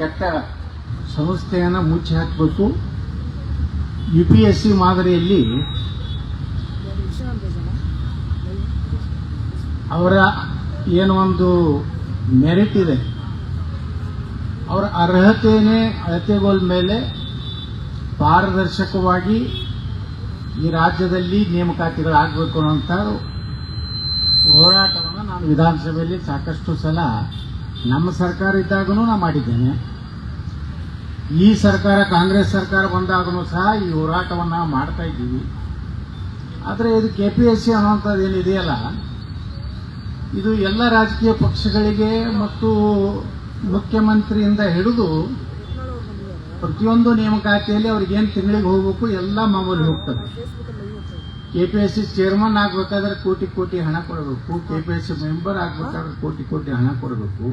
ಕೆಟ್ಟ ಸಂಸ್ಥೆಯನ್ನು ಮುಚ್ಚಿ ಹಾಕಬೇಕು. UPSC ಮಾದರಿಯಲ್ಲಿ ಅವರ ಏನು ಒಂದು ಮೆರಿಟ್ ಇದೆ, ಅವರ ಅರ್ಹತೆಯೇ ಅಳತೆಗೋಲ್ ಮೇಲೆ ಪಾರದರ್ಶಕವಾಗಿ ಈ ರಾಜ್ಯದಲ್ಲಿ ನೇಮಕಾತಿಗಳಾಗಬೇಕು ಅನ್ನುವಂಥ ಹೋರಾಟವನ್ನು ನಾನು ವಿಧಾನಸಭೆಯಲ್ಲಿ ಸಾಕಷ್ಟು ಸಲ ನಮ್ಮ ಸರ್ಕಾರ ಇದ್ದಾಗೂ ನಾನು ಮಾಡಿದ್ದೇನೆ. ಈ ಸರ್ಕಾರ, ಕಾಂಗ್ರೆಸ್ ಸರ್ಕಾರ ಬಂದಾಗೂ ಸಹ ಈ ಹೋರಾಟವನ್ನು ಮಾಡ್ತಾ ಇದ್ದೀವಿ. ಆದರೆ ಇದು KPSC ಅನ್ನುವಂಥದ್ದು ಏನಿದೆಯಲ್ಲ, ಇದು ಎಲ್ಲ ರಾಜಕೀಯ ಪಕ್ಷಗಳಿಗೆ ಮತ್ತು ಮುಖ್ಯಮಂತ್ರಿಯಿಂದ ಹಿಡಿದು ಪ್ರತಿಯೊಂದು ನೇಮಕಾತಿಯಲ್ಲಿ ಅವ್ರಿಗೇನು ತಿಂಗಳಿಗೆ ಹೋಗಬೇಕು ಎಲ್ಲ ಮಾಮೂಲಿ ಹೋಗ್ತದೆ. KPSC ಚೇರ್ಮನ್ ಆಗಬೇಕಾದ್ರೆ ಕೋಟಿ ಕೋಟಿ ಹಣ ಕೊಡಬೇಕು, KPSC ಮೆಂಬರ್ ಆಗಬೇಕಾದ್ರೆ ಕೋಟಿ ಕೋಟಿ ಹಣ ಕೊಡಬೇಕು,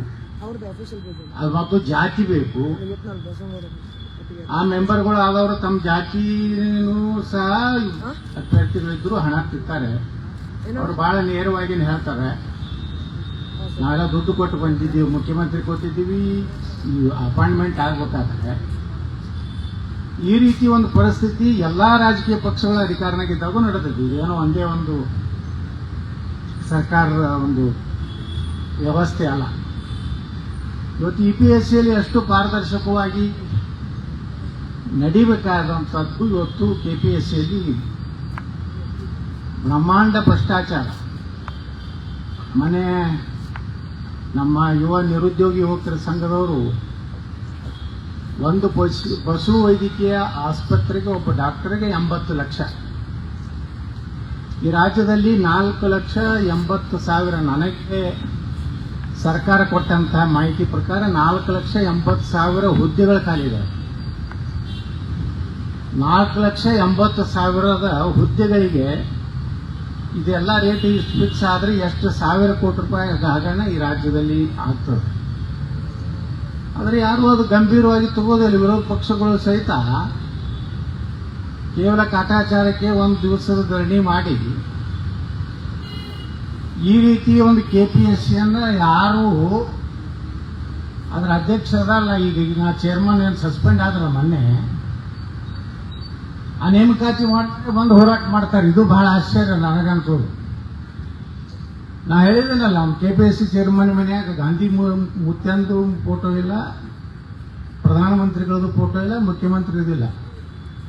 ಅದು ಮತ್ತು ಜಾತಿ ಬೇಕು. ಆ ಮೆಂಬರ್ಗಳು ಆದವರು ತಮ್ಮ ಜಾತಿನೂ ಸಹ ಅಭ್ಯರ್ಥಿಗಳಿದ್ರು ಹಣ ತಿಂತಾರೆ. ಅವರು ಬಹಳ ನೇರವಾಗಿ ಹೇಳ್ತಾರೆ, ನಾವೆಲ್ಲ ದುಡ್ಡು ಕೊಟ್ಟು ಬಂದಿದ್ದೀವಿ, ಮುಖ್ಯಮಂತ್ರಿ ಕೊಟ್ಟಿದ್ದೀವಿ, ಅಪಾಯಿಂಟ್ಮೆಂಟ್ ಆಗಬೇಕಾದ್ರೆ. ಈ ರೀತಿ ಒಂದು ಪರಿಸ್ಥಿತಿ ಎಲ್ಲಾ ರಾಜಕೀಯ ಪಕ್ಷಗಳ ಅಧಿಕಾರನಾಗಿದ್ದಾಗೂ ನಡೆದಿದೆ. ಏನೋ ಒಂದೇ ಒಂದು ಸರ್ಕಾರದ ಒಂದು ವ್ಯವಸ್ಥೆ ಅಲ್ಲ. ಇವತ್ತು UPSCಯಲ್ಲಿ ಎಷ್ಟು ಪಾರದರ್ಶಕವಾಗಿ ನಡಿಬೇಕಾದಂಥದ್ದು ಇವತ್ತು KPSCಯಲ್ಲಿ ಬ್ರಹ್ಮಾಂಡ ಭ್ರಷ್ಟಾಚಾರ. ನಮ್ಮ ಯುವ ನಿರುದ್ಯೋಗಿ ಯುವಕರ ಸಂಘದವರು ಒಂದು ಪಶು ವೈದ್ಯಕೀಯ ಆಸ್ಪತ್ರೆಗೆ ಒಬ್ಬ ಡಾಕ್ಟರ್ಗೆ 80 ಲಕ್ಷ, ಈ ರಾಜ್ಯದಲ್ಲಿ 4,80,000 ನನಗೆ ಸರ್ಕಾರ ಕೊಟ್ಟಂತಹ ಮಾಹಿತಿ ಪ್ರಕಾರ 4,80,000 ಹುದ್ದೆಗಳು ಖಾಲಿದೆ. 4,80,000 ಹುದ್ದೆಗಳಿಗೆ ಇದೆಲ್ಲ ರೇಟ್ ಇಷ್ಟು ಫಿಕ್ಸ್ ಆದರೆ ಎಷ್ಟು 1,000 ಕೋಟಿ ರೂಪಾಯಿ ಹಗರಣ ಈ ರಾಜ್ಯದಲ್ಲಿ ಆಗ್ತದೆ. ಆದರೆ ಯಾರು ಅದು ಗಂಭೀರವಾಗಿ ತಗೋದಿಲ್ಲ. ವಿರೋಧ ಪಕ್ಷಗಳು ಸಹಿತ ಕೇವಲ ಕಾಟಾಚಾರಕ್ಕೆ ಒಂದು ದಿವಸದ ಧರಣಿ ಮಾಡಿ ಈ ರೀತಿ ಒಂದು KPSCಯನ್ನು ಯಾರು ಅದರ ಅಧ್ಯಕ್ಷರಲ್ಲ, ಈಗ ಚೇರ್ಮನ್ ಏನು ಸಸ್ಪೆಂಡ್ ಆದ್ರೆ ಮೊನ್ನೆ ಆ ನೇಮಕಾತಿ ಮಾಡಿ ಬಂದು ಹೋರಾಟ ಮಾಡ್ತಾರೆ. ಇದು ಬಹಳ ಆಶ್ಚರ್ಯ ನನಗನ್ಸೋದು. ನಾ ಹೇಳಿದ್ದೇನಲ್ಲ, ನಮ್ಮ KPSC ಚೇರ್ಮನ್ ಮನೆಯಾಗ ಗಾಂಧಿ ಮುತ್ಯಂದು ಫೋಟೋ ಇಲ್ಲ, ಪ್ರಧಾನಮಂತ್ರಿಗಳದ್ದು ಫೋಟೋ ಇಲ್ಲ, ಮುಖ್ಯಮಂತ್ರಿದಿಲ್ಲ.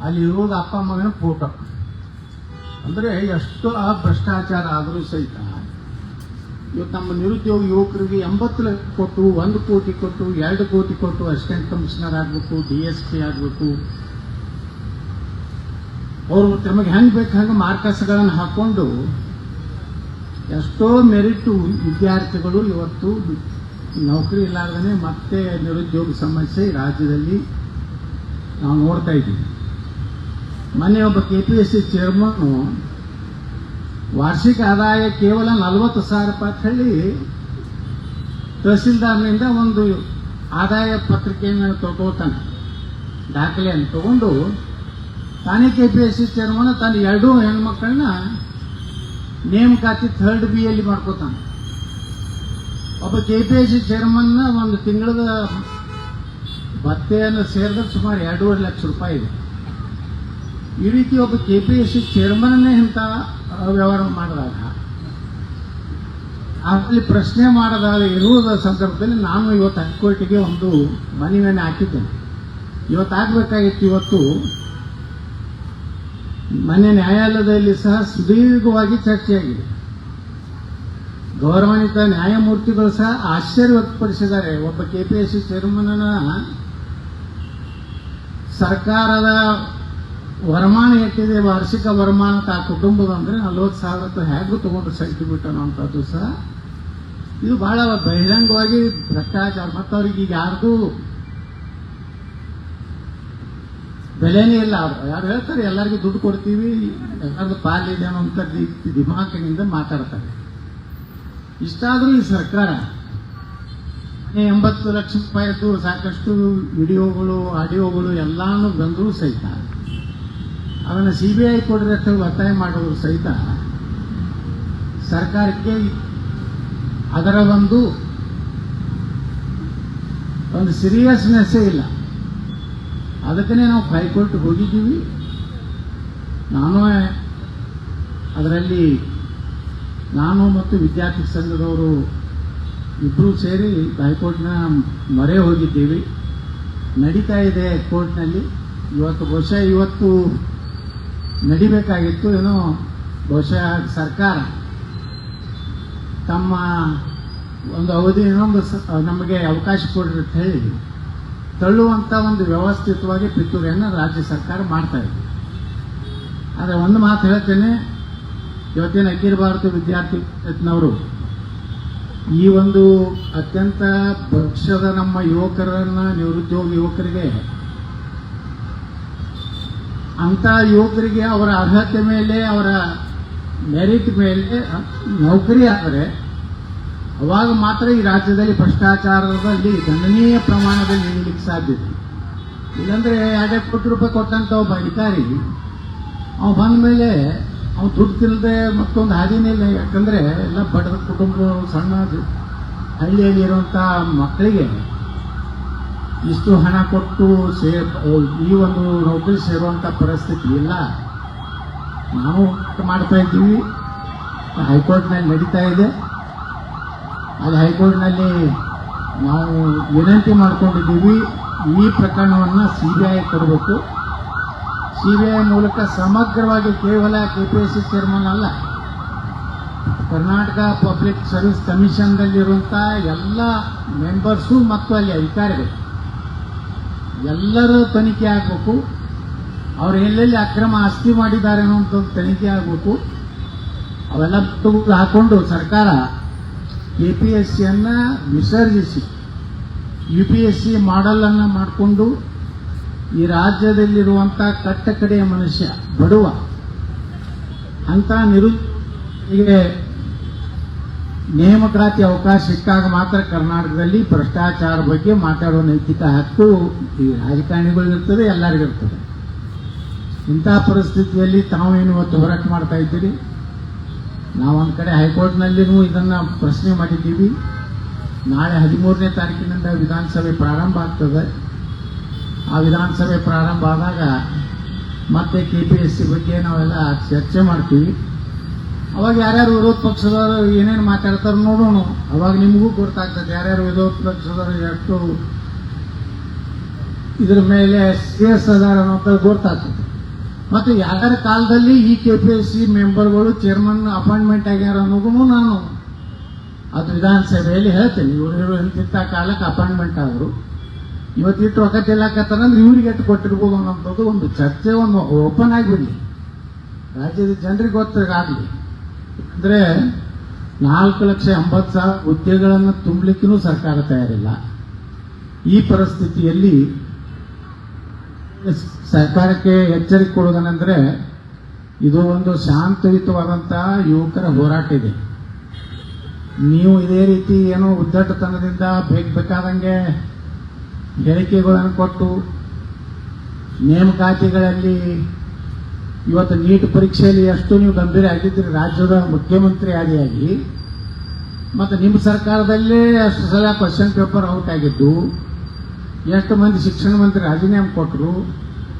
ಅಲ್ಲಿ ಇರುವುದು ಅಪ್ಪ ಮಗನ ಫೋಟೋ. ಅಂದರೆ ಎಷ್ಟು ಆ ಭ್ರಷ್ಟಾಚಾರ ಆದರೂ ಸಹಿತ ಇವತ್ತು ನಮ್ಮ ನಿರುದ್ಯೋಗ ಯುವಕರಿಗೆ 80 ಲಕ್ಷ ಕೊಟ್ಟು, 1 ಕೋಟಿ ಕೊಟ್ಟು, 2 ಕೋಟಿ ಕೊಟ್ಟು ಅಸಿಸ್ಟೆಂಟ್ ಕಮಿಷನರ್ ಆಗಬೇಕು, DSP ಆಗಬೇಕು. ಅವರು ತಮಗೆ ಹೆಂಗೆ ಬೇಕು ಹಂಗೆ ಮಾರ್ಕಸ್ಗಳನ್ನು ಹಾಕೊಂಡು ಎಷ್ಟೋ ಮೆರಿಟ್ ವಿದ್ಯಾರ್ಥಿಗಳು ಇವತ್ತು ನೌಕರಿ ಇಲ್ಲಾರ್ದೇ ಮತ್ತೆ ನಿರುದ್ಯೋಗ ಸಮಸ್ಯೆ ರಾಜ್ಯದಲ್ಲಿ ನಾವು ನೋಡ್ತಾ ಇದ್ದೀವಿ. ಮೊನ್ನೆ ಒಬ್ಬ KPSC ಚೇರ್ಮನ್ ವಾರ್ಷಿಕ ಆದಾಯ ಕೇವಲ 40,000 ರೂಪಾಯಿ ಅಂತ ಹೇಳಿ ತಹಸೀಲ್ದಾರ್ನಿಂದ ಒಂದು ಆದಾಯ ಪತ್ರಿಕೆಯನ್ನು ತಗೋತಾನೆ, ದಾಖಲೆಯನ್ನು ತಗೊಂಡು ತಾನೇ KPSC ಚೇರ್ಮನ್ ತನ್ನ 2 ಹೆಣ್ಮಕ್ಕಳನ್ನ ನೇಮಕಾತಿ 3rd Bಯಲ್ಲಿ ಮಾಡ್ಕೋತಾನೆ. ಒಬ್ಬ KPSC ಚೇರ್ಮನ್ ಒಂದು ತಿಂಗಳದ ಭತ್ತೆಯನ್ನು ಸೇರಿದ್ರೆ ಸುಮಾರು 2.5 ಲಕ್ಷ ರೂಪಾಯಿ ಇದೆ. ಈ ರೀತಿ ಒಬ್ಬ KPSC ಚೇರ್ಮನ್ನೇ ಇಂಥ ವ್ಯವಹಾರ ಮಾಡಿದಾಗ ಅಲ್ಲಿ ಪ್ರಶ್ನೆ ಮಾಡದಾಗ ಇರುವುದ ಸಂದರ್ಭದಲ್ಲಿ ನಾನು ಇವತ್ತು ಹೈಕೋರ್ಟಿಗೆ ಒಂದು ಮನವಿಯನ್ನು ಹಾಕಿದ್ದೇನೆ. ಇವತ್ತಾಗಬೇಕಾಗಿತ್ತು. ಇವತ್ತು ಮೊನ್ನೆ ನ್ಯಾಯಾಲಯದಲ್ಲಿ ಸಹ ಸುದೀರ್ಘವಾಗಿ ಚರ್ಚೆಯಾಗಿದೆ. ಗೌರವಾನ್ವಿತ ನ್ಯಾಯಮೂರ್ತಿಗಳು ಸಹ ಆಶ್ಚರ್ಯ ವ್ಯಕ್ತಪಡಿಸಿದ್ದಾರೆ. ಒಬ್ಬ KPSC ಚೇರ್ಮನ್ನ ಸರ್ಕಾರದ ವರಮಾನ ಎಷ್ಟಿದೆ, ವಾರ್ಷಿಕ ವರಮಾನ ಆ ಕುಟುಂಬದ ಅಂದ್ರೆ 40,000 ಹೇಗೂ ತಗೊಂಡು ಸರ್ಟಿಫಿಕೇಟ್ ಅನ್ನುವಂಥದ್ದು ಸಹ ಇದು ಬಹಳ ಬಹಿರಂಗವಾಗಿ ಭ್ರಷ್ಟಾಚಾರ. ಮತ್ತು ಅವ್ರಿಗೆ ಈಗ ಯಾರಿಗೂ ಬೆಲೆನೇ ಇಲ್ಲ. ಯಾರು ಹೇಳ್ತಾರೆ ಎಲ್ಲರಿಗೂ ದುಡ್ಡು ಕೊಡ್ತೀವಿ, ಎಲ್ಲರಿಗೂ ಪಾಲಿದೆ ಅನ್ನೋಂಥ ದಿಮಾಕಿನಿಂದ ಮಾತಾಡ್ತಾರೆ. ಇಷ್ಟಾದರೂ ಈ ಸರ್ಕಾರ 80 ಲಕ್ಷ ರೂಪಾಯಿದ್ದು ಸಾಕಷ್ಟು ವಿಡಿಯೋಗಳು, ಆಡಿಯೋಗಳು ಎಲ್ಲಾನು ಬಂದರೂ ಸಹಿತ ಅದನ್ನು CBI ಕೊಡದೆ ಅಂತ ಒತ್ತಾಯ ಮಾಡೋದು ಸಹಿತ ಸರ್ಕಾರಕ್ಕೆ ಅದರ ಒಂದು ಒಂದು ಸೀರಿಯಸ್ನೆಸ್ಸೇ ಇಲ್ಲ. ಅದಕ್ಕೇ ನಾವು ಹೈಕೋರ್ಟ್ಗೆ ಹೋಗಿದ್ದೀವಿ. ನಾನು ಅದರಲ್ಲಿ ನಾನು ಮತ್ತು ವಿದ್ಯಾರ್ಥಿ ಸಂಘದವರು ಇಬ್ಬರೂ ಸೇರಿ ಹೈಕೋರ್ಟ್ನ ಮೊರೆ ಹೋಗಿದ್ದೀವಿ. ನಡೀತಾ ಇದೆ ಕೋರ್ಟ್ನಲ್ಲಿ. ಬಹುಶಃ ಇವತ್ತು ನಡಿಬೇಕಾಗಿತ್ತು. ಏನೋ ಬಹುಶಃ ಸರ್ಕಾರ ತಮ್ಮ ಒಂದು ಅವಧಿ ಇನ್ನೊಂದು ನಮಗೆ ಅವಕಾಶ ಕೊಡ್ರಿ ಅಂತ ಹೇಳಿ ತಳ್ಳುವಂಥ ಒಂದು ವ್ಯವಸ್ಥಿತವಾಗಿ ಪಿತೂರಿಯನ್ನು ರಾಜ್ಯ ಸರ್ಕಾರ ಮಾಡ್ತಾ ಇದೆ. ಆದರೆ ಒಂದು ಮಾತು ಹೇಳ್ತೇನೆ, ಇವತ್ತಿನ ಅಖಿಲ ಭಾರತ ವಿದ್ಯಾರ್ಥಿ ಪರಿಷತ್ನವರು ಈ ಒಂದು ಅತ್ಯಂತ ಪಕ್ಷದ ನಮ್ಮ ಯುವಕರನ್ನ, ನಿರುದ್ಯೋಗ ಯುವಕರಿಗೆ, ಅಂತ ಯುವಕರಿಗೆ ಅವರ ಅರ್ಹತೆ ಮೇಲೆ, ಅವರ ಮೆರಿಟ್ ಮೇಲೆ ನೌಕರಿ ಆದರೆ ಅವಾಗ ಮಾತ್ರ ಈ ರಾಜ್ಯದಲ್ಲಿ ಭ್ರಷ್ಟಾಚಾರದಲ್ಲಿ ಗಣನೀಯ ಪ್ರಮಾಣದಲ್ಲಿ ಇಳಿಲಿಕ್ಕೆ ಸಾಧ್ಯತೆ. ಇಲ್ಲಾಂದ್ರೆ 2 ಕೋಟಿ ರೂಪಾಯಿ ಕೊಟ್ಟಂತ ಒಬ್ಬ ಅಧಿಕಾರಿ ಅವ ಬಂದ ಮೇಲೆ ಅವ್ನು ದುಡ್ಡು ತಿನ್ನದೆ ಮತ್ತೊಂದು ಹಾದಿನೇ ಇಲ್ಲ. ಯಾಕಂದ್ರೆ ಎಲ್ಲ ಬಡದ ಕುಟುಂಬಗಳು, ಸಣ್ಣ ಹಳ್ಳಿಯಲ್ಲಿ ಇರುವಂತ ಮಕ್ಕಳಿಗೆ ಇಷ್ಟು ಹಣ ಕೊಟ್ಟು ಈ ಒಂದು ನೌಕರಿ ಸೇರುವಂತ ಪರಿಸ್ಥಿತಿ ಇಲ್ಲ. ನಾವು ಮಾಡ್ತಾ ಇದ್ದೀವಿ. ಹೈಕೋರ್ಟ್ನಲ್ಲಿ ನಡೀತಾ ಇದೆ. ಅಲ್ಲಿ ಹೈಕೋರ್ಟ್ನಲ್ಲಿ ನಾವು ವಿನಂತಿ ಮಾಡಿಕೊಂಡಿದ್ದೀವಿ, ಈ ಪ್ರಕರಣವನ್ನು ಸಿಬಿಐ ಕೊಡಬೇಕು. ಸಿಬಿಐ ಮೂಲಕ ಸಮಗ್ರವಾಗಿ ಕೇವಲ ಕೆಪಿಎಸ್ಸಿ ಚೇರ್ಮನ್ ಅಲ್ಲ, ಕರ್ನಾಟಕ ಪಬ್ಲಿಕ್ ಸರ್ವಿಸ್ ಕಮಿಷನ್ದಲ್ಲಿರುವಂಥ ಎಲ್ಲ ಮೆಂಬರ್ಸು ಮತ್ತು ಅಲ್ಲಿ ಅಧಿಕಾರಿಗಳು ಎಲ್ಲರೂ ತನಿಖೆ ಆಗಬೇಕು. ಅವರು ಎಲ್ಲೆಲ್ಲಿ ಅಕ್ರಮ ಆಸ್ತಿ ಮಾಡಿದ್ದಾರೆ ಅನ್ನುವಂಥದ್ದು ತನಿಖೆ ಆಗಬೇಕು. ಅವೆಲ್ಲ ಹಾಕೊಂಡು ಸರ್ಕಾರ ಕೆಪಿಎಸ್ಸಿಯನ್ನು ವಿಸರ್ಜಿಸಿ ಯುಪಿಎಸ್ಸಿ ಮಾಡೆಲ್ ಅನ್ನು ಮಾಡಿಕೊಂಡು ಈ ರಾಜ್ಯದಲ್ಲಿರುವಂಥ ಕಟ್ಟಕಡೆಯ ಮನುಷ್ಯ, ಬಡವ ಅಂತ ನಿರುದ್ಯೋಗಿಗೆ ನೇಮಕಾತಿ ಅವಕಾಶ ಸಿಕ್ಕಾಗ ಮಾತ್ರ ಕರ್ನಾಟಕದಲ್ಲಿ ಭ್ರಷ್ಟಾಚಾರ ಬಗ್ಗೆ ಮಾತಾಡುವ ನೈತಿಕ ಹಕ್ಕು ಈ ರಾಜಕಾರಣಿಗಳಿಗಿರ್ತದೆ, ಎಲ್ಲರಿಗಿರ್ತದೆ. ಇಂತಹ ಪರಿಸ್ಥಿತಿಯಲ್ಲಿ ತಾವೇನು ಇವತ್ತು ಹೋರಾಟ ಮಾಡ್ತಾ ಇದ್ದೀರಿ. ನಾವು ಒಂದು ಕಡೆ ಹೈಕೋರ್ಟ್ನಲ್ಲಿನೂ ಇದನ್ನ ಪ್ರಶ್ನೆ ಮಾಡಿದ್ದೀವಿ. ನಾಳೆ 13ನೇ ತಾರೀಕಿನಿಂದ ವಿಧಾನಸಭೆ ಪ್ರಾರಂಭ ಆಗ್ತದೆ. ಆ ವಿಧಾನಸಭೆ ಪ್ರಾರಂಭ ಆದಾಗ ಮತ್ತೆ ಕೆಪಿಎಸ್ಸಿ ಬಗ್ಗೆ ನಾವೆಲ್ಲ ಚರ್ಚೆ ಮಾಡ್ತೀವಿ. ಅವಾಗ ಯಾರ್ಯಾರು ವಿರೋಧ ಪಕ್ಷದವರು ಏನೇನು ಮಾತಾಡ್ತಾರೆ ನೋಡೋಣ. ಅವಾಗ ನಿಮಗೂ ಗೊತ್ತಾಗ್ತದೆ ಯಾರ್ಯಾರು ವಿರೋಧ ಪಕ್ಷದವರು ಎಷ್ಟು ಇದ್ರ ಮೇಲೆ ಸೀರಿಯಸ್ ಅದಾರ ಅನ್ನೋದು ಗೊತ್ತಾಗ್ತದೆ. ಮತ್ತು ಯಾರ್ಯಾರ ಕಾಲದಲ್ಲಿ ಈ ಕೆಪಿಎಸ್ಸಿ ಮೆಂಬರ್ಗಳು ಚೇರ್ಮನ್ ಅಪಾಯಿಂಟ್ಮೆಂಟ್ ಆಗ್ಯಾರ ಅನ್ನೋದನ್ನು ನಾನು ಅದು ವಿಧಾನಸಭೆಯಲ್ಲಿ ಹೇಳ್ತೇನೆ. ಇವರು ಇಂಥ ಕಾಲಕ್ಕೆ ಅಪಾಯಿಂಟ್ಮೆಂಟ್ ಆದರು, ಇವತ್ತಿಟ್ಟು ರೊಕ್ಕ ಚೆಲ್ಲಾಕತ್ತಾರಂದ್ರೆ ಇವ್ರಿಗೆ ಎಷ್ಟು ಕೊಟ್ಟಿರ್ಬೋದು ಅನ್ನೋಂಥದ್ದು ಒಂದು ಚರ್ಚೆ ಒಂದು ಓಪನ್ ಆಗಿಬಿಡಲಿ, ರಾಜ್ಯದ ಜನರಿಗೆ ಗೊತ್ತಾಗಲಿ. ಅಂದರೆ 4,80,000 ಹುದ್ದೆಗಳನ್ನು ತುಂಬಲಿಕ್ಕೂ ಸರ್ಕಾರ ತಯಾರಿಲ್ಲ. ಈ ಪರಿಸ್ಥಿತಿಯಲ್ಲಿ ಸರ್ಕಾರಕ್ಕೆ ಎಚ್ಚರಿಕೆ ಕೊಡುವುದನೆಂದರೆ, ಇದು ಒಂದು ಶಾಂತಯುತವಾದಂತಹ ಯುವಕರ ಹೋರಾಟ ಇದೆ. ನೀವು ಇದೇ ರೀತಿ ಏನೋ ಉದ್ದಟತನದಿಂದ ಬೇಕಾದಂಗೆ ಹೇಳಿಕೆಗಳನ್ನು ಕೊಟ್ಟು ನೇಮಕಾತಿಗಳಲ್ಲಿ ಇವತ್ತು ನೀಟ್ ಪರೀಕ್ಷೆಯಲ್ಲಿ ಎಷ್ಟು ನೀವು ಗಂಭೀರ ಆಗಿದ್ದೀರಿ, ರಾಜ್ಯದ ಮುಖ್ಯಮಂತ್ರಿ ಆದಿಯಾಗಿ. ಮತ್ತು ನಿಮ್ಮ ಸರ್ಕಾರದಲ್ಲೇ ಅಷ್ಟು ಸಲ ಕ್ವಶನ್ ಪೇಪರ್ ಔಟ್ ಆಗಿದ್ದು, ಎಷ್ಟು ಮಂದಿ ಶಿಕ್ಷಣ ಮಂತ್ರಿ ರಾಜೀನಾಮೆ ಕೊಟ್ಟರು,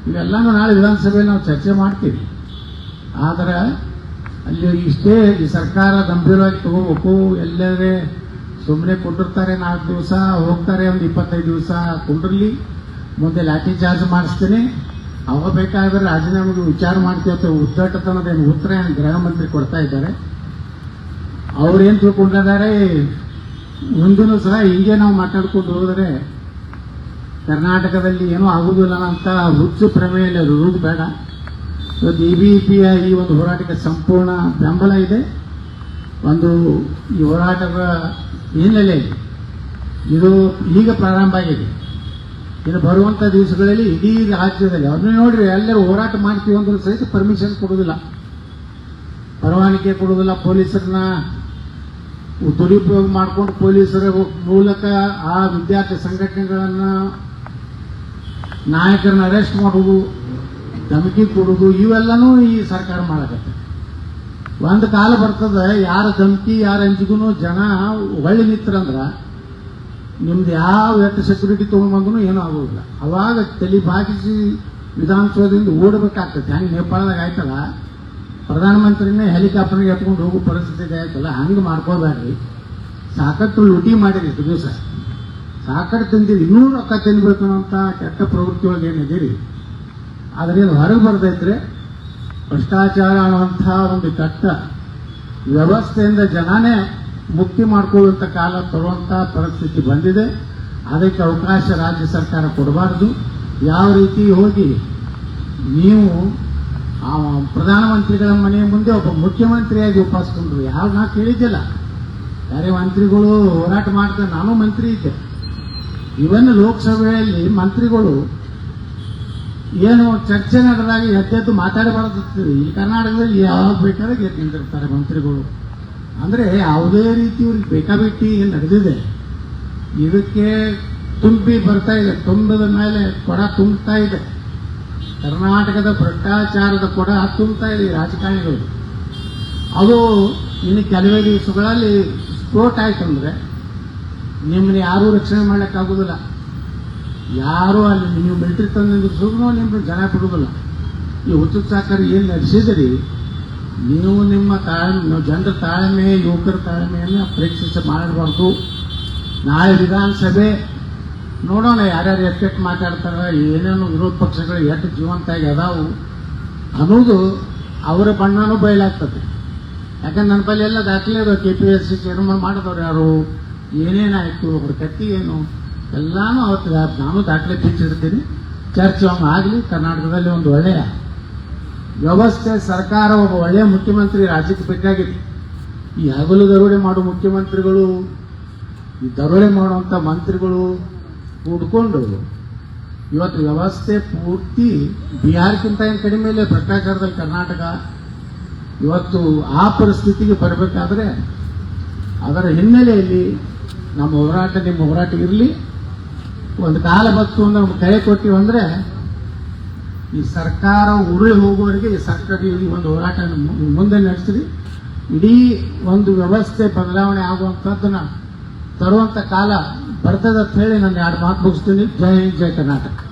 ಇವೆಲ್ಲನೂ ನಾಳೆ ವಿಧಾನಸಭೆಯಲ್ಲಿ ನಾವು ಚರ್ಚೆ ಮಾಡ್ತೀವಿ. ಆದರೆ ಅಲ್ಲಿ ಇಷ್ಟೇ ಈ ಸರ್ಕಾರ ಗಂಭೀರವಾಗಿ ತಗೋಬೇಕು. ಎಲ್ಲರೇ ಸುಮ್ಮನೆ ಕುಂಡಿರ್ತಾರೆ, 4 ದಿವಸ ಹೋಗ್ತಾರೆ, ಒಂದು 25 ದಿವಸ ಕುಂಡಿರ್ಲಿ, ಮುಂದೆ ಲಾಠಿ ಚಾರ್ಜ್ ಮಾಡಿಸ್ತೀನಿ, ಅವಾಗ ಬೇಕಾದ್ರೆ ರಾಜೀನಾಮೆಗೆ ವಿಚಾರ ಮಾಡ್ತೀವಿ. ಉದ್ದಟತನದ ಉತ್ತರ ಗೃಹ ಮಂತ್ರಿ ಕೊಡ್ತಾ ಇದ್ದಾರೆ. ಅವ್ರೇನು ತಿಳ್ಕೊಂಡಿದ್ದಾರೆ, ಮುಂದಿನ ಸಹ ಹೀಗೆ ನಾವು ಮಾತಾಡ್ಕೊಂಡು ಹೋದರೆ ಕರ್ನಾಟಕದಲ್ಲಿ ಏನೂ ಆಗುವುದಿಲ್ಲ ಅಂತ ಹುಚ್ಚು ಪ್ರಮೇಯಲ್ಲಿ ಇರುವುದು ಬೇಡ. ಇವತ್ತು ಎಬಿವಿಪಿಯ ಈ ಒಂದು ಹೋರಾಟಕ್ಕೆ ಸಂಪೂರ್ಣ ಬೆಂಬಲ ಇದೆ. ಒಂದು ಈ ಹೋರಾಟದ ಹಿನ್ನೆಲೆ ಇದು ಈಗ ಪ್ರಾರಂಭ ಆಗಿದೆ. ಇನ್ನು ಬರುವಂಥ ದಿವಸಗಳಲ್ಲಿ ಇಡೀ ರಾಜ್ಯದಲ್ಲಿ ಅವ್ರನ್ನ ನೋಡ್ರಿ, ಎಲ್ಲರೂ ಹೋರಾಟ ಮಾಡ್ತೀವಿ ಅಂದ್ರೆ ಸಹಿತ ಪರ್ಮಿಷನ್ ಕೊಡುವುದಿಲ್ಲ, ಪರವಾನಗಿ ಕೊಡುವುದಿಲ್ಲ. ಪೊಲೀಸರನ್ನ ದುರುಪಯೋಗ ಮಾಡಿಕೊಂಡು ಪೊಲೀಸರ ಮೂಲಕ ಆ ವಿದ್ಯಾರ್ಥಿ ಸಂಘಟನೆಗಳನ್ನು ನಾಯಕರನ್ನ ಅರೆಸ್ಟ್ ಮಾಡುವುದು, ಧಮಕಿ ಕೊಡುವುದು, ಇವೆಲ್ಲನೂ ಈ ಸರ್ಕಾರ ಮಾಡಕತ್ತೆ. ಒಂದು ಕಾಲ ಬರ್ತದೆ, ಯಾರ ಧಮಕಿ ಯಾರ ಅಂಜಿಗೂ ಜನ ಹೊಳ್ಳಿ ನಿಂತ್ರಂದ್ರ ನಿಮ್ದು ಯಾವ ಎಷ್ಟು ಸೆಕ್ಯೂರಿಟಿ ತೊಗೊಂಡ್ಬಂದ್ರೂ ಏನೂ ಆಗೋದಿಲ್ಲ. ಅವಾಗ ತಲೆ ಬಾಗಿಸಿ ವಿಧಾನಸೌಧದಿಂದ ಓಡಬೇಕಾಗ್ತದೆ. ಹಂಗೆ ನೇಪಾಳದಾಗ ಆಯ್ತಲ್ಲ, ಪ್ರಧಾನಮಂತ್ರಿನೇ ಹೆಲಿಕಾಪ್ಟರ್ಗೆ ಎತ್ಕೊಂಡು ಹೋಗೋ ಪರಿಸ್ಥಿತಿ ಆಯ್ತಲ್ಲ, ಹಂಗೆ ಮಾಡ್ಕೋಬೇಡ್ರಿ. ಸಾಕಷ್ಟು ಲೂಟಿ ಮಾಡಿರಿ ಇಷ್ಟು ದಿವಸ, ಸಾಕಷ್ಟು ತಿಂದಿರಿ, ಇನ್ನೂ ರೊಕ್ಕ ತಿನ್ಬೇಕು ಅನ್ನೋಂಥ ಕೆಟ್ಟ ಪ್ರವೃತ್ತಿ ಒಳಗೆ ಏನಿದ್ದೀರಿ. ಆದರೆ ಇದು ಹೊರಗೆ ಬರ್ತೈತ್ರಿ. ಭ್ರಷ್ಟಾಚಾರ ಅನ್ನುವಂಥ ಒಂದು ಕೆಟ್ಟ ವ್ಯವಸ್ಥೆಯಿಂದ ಜನನೇ ಮುಕ್ತಿ ಮಾಡ್ಕೊಳ್ಳುವಂಥ ಕಾಲ ತರುವಂಥ ಪರಿಸ್ಥಿತಿ ಬಂದಿದೆ. ಅದಕ್ಕೆ ಅವಕಾಶ ರಾಜ್ಯ ಸರ್ಕಾರ ಕೊಡಬಾರ್ದು. ಯಾವ ರೀತಿ ಹೋಗಿ ನೀವು ಪ್ರಧಾನಮಂತ್ರಿಗಳ ಮನೆಯ ಮುಂದೆ ಒಬ್ಬ ಮುಖ್ಯಮಂತ್ರಿಯಾಗಿ ಉಪಸ್ಥಿತರು ಯಾವ ನಾ ಕೇಳಿದ್ದಿಲ್ಲ. ಬೇರೆ ಮಂತ್ರಿಗಳು ಹೋರಾಟ ಮಾಡ್ತಾರೆ, ನಾನು ಮಂತ್ರಿ ಇದ್ದೆ. ಇವನ್ ಲೋಕಸಭೆಯಲ್ಲಿ ಮಂತ್ರಿಗಳು ಏನು ಚರ್ಚೆ ನಡೆದಾಗ ಎದ್ದೆದ್ದು ಮಾತಾಡಬಾರ್ದಿರ್ತದೆ. ಈ ಕರ್ನಾಟಕದಲ್ಲಿ ಯಾವಾಗ ಬೇಕಾದ್ರೆ ಎದ್ದು ನಿಂತಿರ್ತಾರೆ ಮಂತ್ರಿಗಳು. ಅಂದರೆ ಯಾವುದೇ ರೀತಿ ಇವ್ರಿಗೆ ಬೇಕಾಬಿಟ್ಟಿ ಏನು ನಡೆದಿದೆ. ಇದಕ್ಕೆ ತುಂಬಿ ಬರ್ತಾ ಇದೆ, ತುಂಬಿದ ಮೇಲೆ ಕೊಡ ತುಂಬುತ್ತಾ ಇದೆ. ಕರ್ನಾಟಕದ ಭ್ರಷ್ಟಾಚಾರದ ಕೊಡ ತುಂಬುತ್ತಾ ಇದೆ ರಾಜಕಾರಣಿಗಳು. ಅದು ಇನ್ನು ಕೆಲವೇ ದಿವಸಗಳಲ್ಲಿ ಸ್ಫೋಟ ಆಯ್ತಂದ್ರೆ ನಿಮ್ಮನ್ನ ಯಾರೂ ರಕ್ಷಣೆ ಮಾಡಲಿಕ್ಕಾಗೋದಿಲ್ಲ. ಯಾರು ಅಲ್ಲಿ ನೀವು ಮಿಲಿಟರಿ ತಂದಿದ್ರು ನಿಮ್ಗೆ ಜನ ಬಿಡುವುದಿಲ್ಲ. ಈ ಹುಚ್ಚುಚ್ಚಾಕರು ಏನು ನಡೆಸಿದಿರಿ, ನೀವು ನಿಮ್ಮ ಜನರ ತಾಳ್ಮೆ, ಯುವಕರ ತಾಳ್ಮೆಯನ್ನು ಪರೀಕ್ಷಿಸಿ ಮಾಡಬಾರ್ದು. ನಾಳೆ ವಿಧಾನಸಭೆ ನೋಡೋಣ ಯಾರ್ಯಾರು ಎಷ್ಟೆಷ್ಟು ಮಾತಾಡ್ತಾರೆ, ಏನೇನು ವಿರೋಧ ಪಕ್ಷಗಳು ಎಷ್ಟು ಜೀವಂತಾಗಿ ಅದಾವು ಅನ್ನೋದು ಅವರ ಬಣ್ಣನೂ ಬಯಲಾಗ್ತದೆ. ಯಾಕಂದ್ರೆ ನನ್ನ ಬಳಿ ಎಲ್ಲ ದಾಖಲೆ ಇರೋ KPSC ಚೇರ್ಮನ್ ಮಾಡಿದವ್ರು ಯಾರು, ಏನೇನಾಯಿತು, ಅವ್ರ ಕತ್ತಿ ಏನು ಎಲ್ಲಾನು ಅವತ್ತು ನಾನು ದಾಖಲೆ ಬಿಚ್ಚಿಡ್ತೀನಿ. ಚರ್ಚೆ ಆಗಲಿ. ಕರ್ನಾಟಕದಲ್ಲಿ ಒಂದು ಒಳ್ಳೆಯ ವ್ಯವಸ್ಥೆ, ಸರ್ಕಾರ, ಒಬ್ಬ ಒಳ್ಳೆಯ ಮುಖ್ಯಮಂತ್ರಿ ರಾಜ್ಯಕ್ಕೆ ಬೇಕಾಗಿದೆ. ಈ ಹಗಲು ದರೋಡೆ ಮಾಡುವ ಮುಖ್ಯಮಂತ್ರಿಗಳು, ಈ ದರೋಡೆ ಮಾಡುವಂಥ ಮಂತ್ರಿಗಳು ಕೂಡ್ಕೊಂಡು ಇವತ್ತು ವ್ಯವಸ್ಥೆ ಪೂರ್ತಿ ಬಿಹಾರಕ್ಕಿಂತ ಏನು ಕಡಿಮೆ ಇಲ್ಲ ಭ್ರಷ್ಟಾಚಾರದಲ್ಲಿ ಕರ್ನಾಟಕ. ಇವತ್ತು ಆ ಪರಿಸ್ಥಿತಿಗೆ ಬರಬೇಕಾದ್ರೆ ಅದರ ಹಿನ್ನೆಲೆಯಲ್ಲಿ ನಮ್ಮ ಹೋರಾಟ, ನಿಮ್ಮ ಹೋರಾಟ ಇರಲಿ. ಒಂದು ಕಾಲ ಬಂತು ಅಂದ್ರೆ ಕೈ ಕೊಟ್ಟಿವಂದ್ರೆ ಈ ಸರ್ಕಾರ ಉರುಳಿ ಹೋಗುವವರೆಗೆ ಈ ಸರ್ಕಾರ ಈ ಒಂದು ಹೋರಾಟ ಮುಂದೆ ನಡೆಸಿರಿ. ಇಡೀ ಒಂದು ವ್ಯವಸ್ಥೆ ಬದಲಾವಣೆ ಆಗುವಂಥದ್ದನ್ನ ತರುವಂಥ ಕಾಲ ಬರ್ತದೆ ಅಂತ ಹೇಳಿ ನಾನು 2 ಮಾತು ಮುಗಿಸ್ತೀನಿ. ಜೈ ಹಿಂದ್, ಜೈ ಕರ್ನಾಟಕ.